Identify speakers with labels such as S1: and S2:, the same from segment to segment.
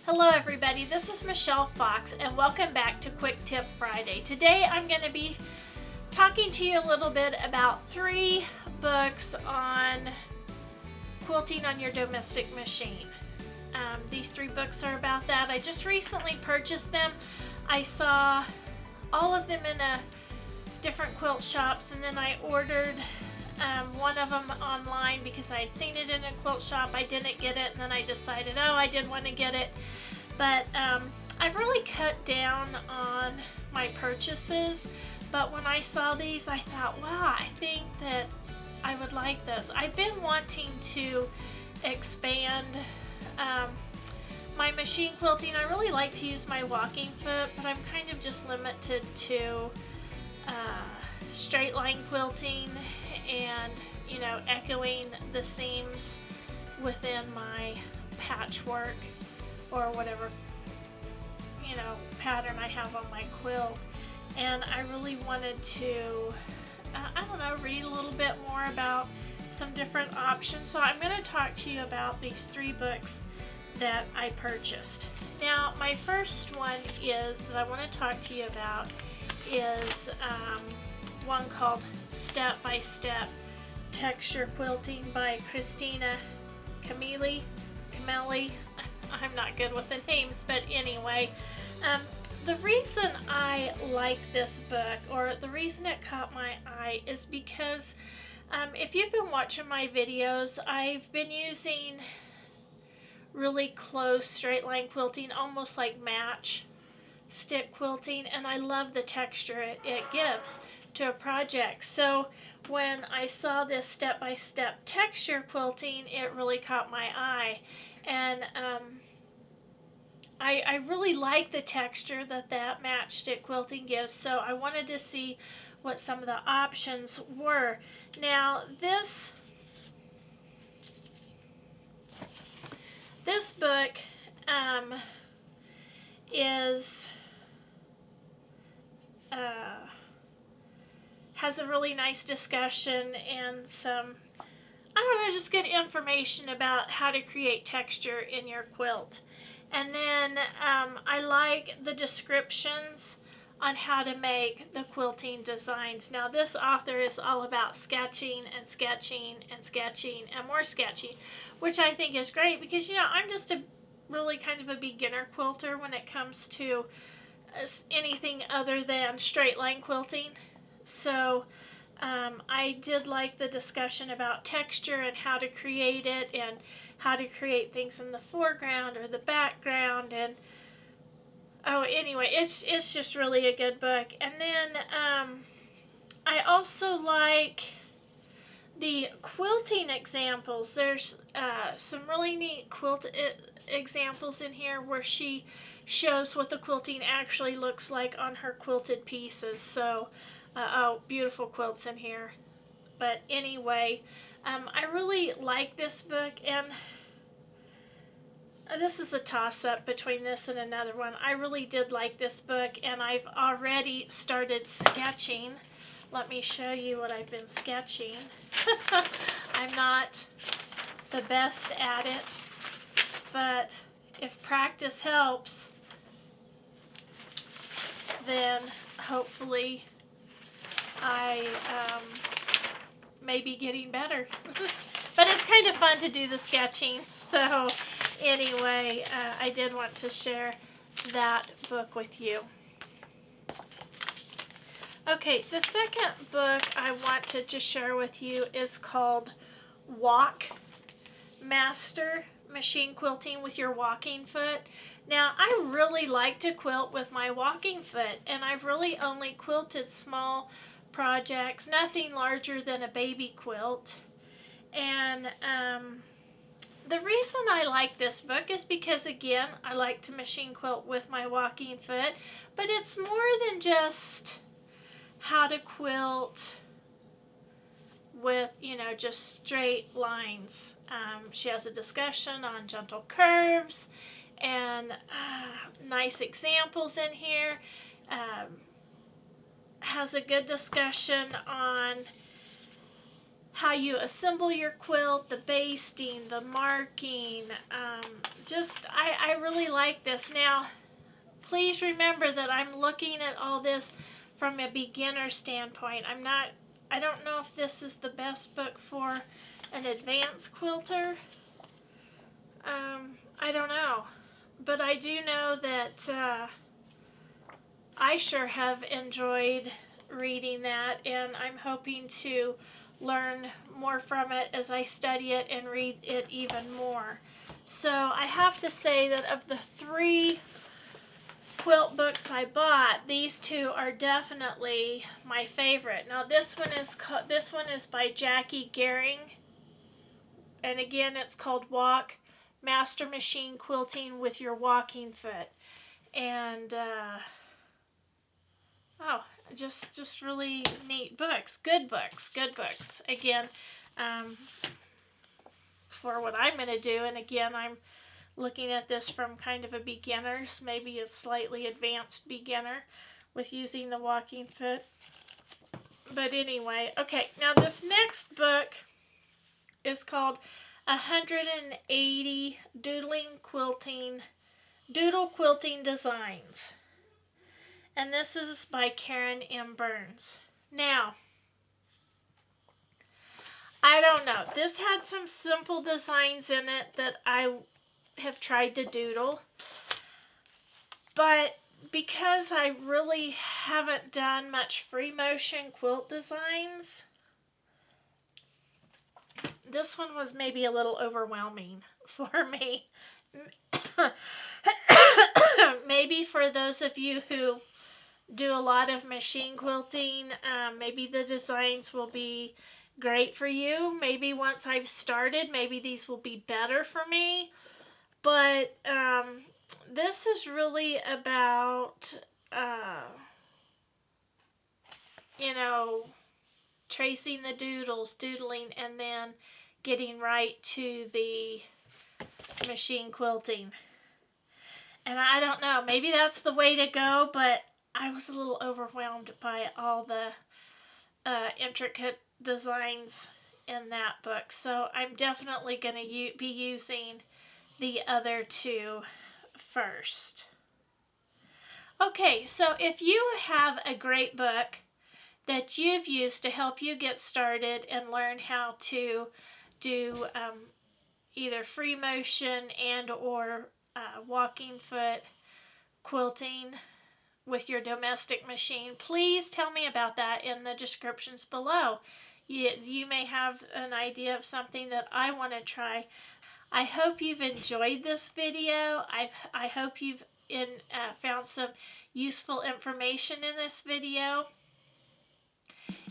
S1: Hello everybody, this is Michelle Fox and welcome back to Quick Tip Friday. Today I'm going to be talking to you a little bit about 3 books on quilting on your domestic machine. These 3 books are about that. I just recently purchased them. I saw all of them in different quilt shops, and then I ordered one of them online because I had seen it in a quilt shop. I didn't get it, and then I decided, oh, I did want to get it. But I've really cut down on my purchases. But when I saw these, I thought, wow, I think that I would like those. I've been wanting to expand my machine quilting. I really like to use my walking foot, but I'm kind of just limited to straight line quilting and, you know, echoing the seams within my patchwork or whatever, you know, pattern I have on my quilt. And I really wanted to, I don't know, read a little bit more about some different options. So I'm going to talk to you about these 3 books that I purchased. Now, my first one is that I want to talk to you about is one called Step by Step Texture Quilting by Christina Camilli. I'm not good with the names, but anyway, the reason I like this book, or the reason it caught my eye, is because if you've been watching my videos, I've been using really close straight line quilting, almost like match stick quilting, and I love the texture it gives to a project. So when I saw this step-by-step texture quilting, it really caught my eye, and I really like the texture that matchstick quilting gives, so I wanted to see what some of the options were. Now this book has a really nice discussion and some, I don't know, just good information about how to create texture in your quilt. And then I like the descriptions on how to make the quilting designs. Now this author is all about sketching and sketching and sketching and more sketching, which I think is great because, you know, I'm just a really kind of a beginner quilter when it comes to anything other than straight line quilting. So I did like the discussion about texture and how to create it and how to create things in the foreground or the background. And oh, anyway, it's just really a good book. And then I also like the quilting examples. There's some really neat quilt examples in here where she shows what the quilting actually looks like on her quilted pieces. So oh, beautiful quilts in here. But anyway, I really like this book, and this is a toss-up between this and another one. I really did like this book, and I've already started sketching. Let me show you what I've been sketching. I'm not the best at it, but if practice helps, then hopefully I may be getting better. But it's kind of fun to do the sketching. So anyway, I did want to share that book with you. Okay, the second book I want to just share with you is called Walk Master Machine Quilting with Your Walking Foot. Now, I really like to quilt with my walking foot, and I've really only quilted small projects, nothing larger than a baby quilt. And the reason I like this book is because, again, I like to machine quilt with my walking foot, but it's more than just how to quilt with, you know, just straight lines. She has a discussion on gentle curves and nice examples in here. Has a good discussion on how you assemble your quilt, the basting, the marking. I really like this. Now, please remember that I'm looking at all this from a beginner standpoint. I don't know if this is the best book for an advanced quilter. I don't know. But I do know that I sure have enjoyed reading that, and I'm hoping to learn more from it as I study it and read it even more. So I have to say that of the 3 quilt books I bought, these 2 are definitely my favorite. Now this one is by Jackie Gehring, and again it's called Walk Master Machine Quilting with Your Walking Foot. And just really neat books, good books. Again, for what I'm going to do, and again I'm looking at this from kind of a beginner's, maybe a slightly advanced beginner with using the walking foot. But anyway, okay, now this next book is called 180 Doodle Quilting Designs. And this is by Karen M. Burns. Now, I don't know. This had some simple designs in it that I have tried to doodle. But because I really haven't done much free motion quilt designs, this one was maybe a little overwhelming for me. Maybe for those of you who do a lot of machine quilting, maybe the designs will be great for you. Maybe once I've started, maybe these will be better for me. But this is really about, tracing the doodling, and then getting right to the machine quilting. And I don't know, maybe that's the way to go, but I was a little overwhelmed by all the intricate designs in that book. So I'm definitely going to be using the other 2 first. Okay, so if you have a great book that you've used to help you get started and learn how to do either free motion and or walking foot quilting with your domestic machine, please tell me about that in the descriptions below. You may have an idea of something that I want to try. I hope you've enjoyed this video. I hope you've found some useful information in this video.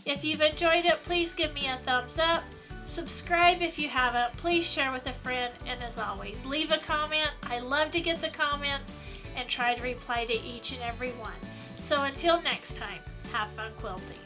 S1: If you've enjoyed it, please give me a thumbs up. Subscribe if you haven't. Please share with a friend. And as always, leave a comment. I love to get the comments and try to reply to each and every one. So until next time, have fun quilting.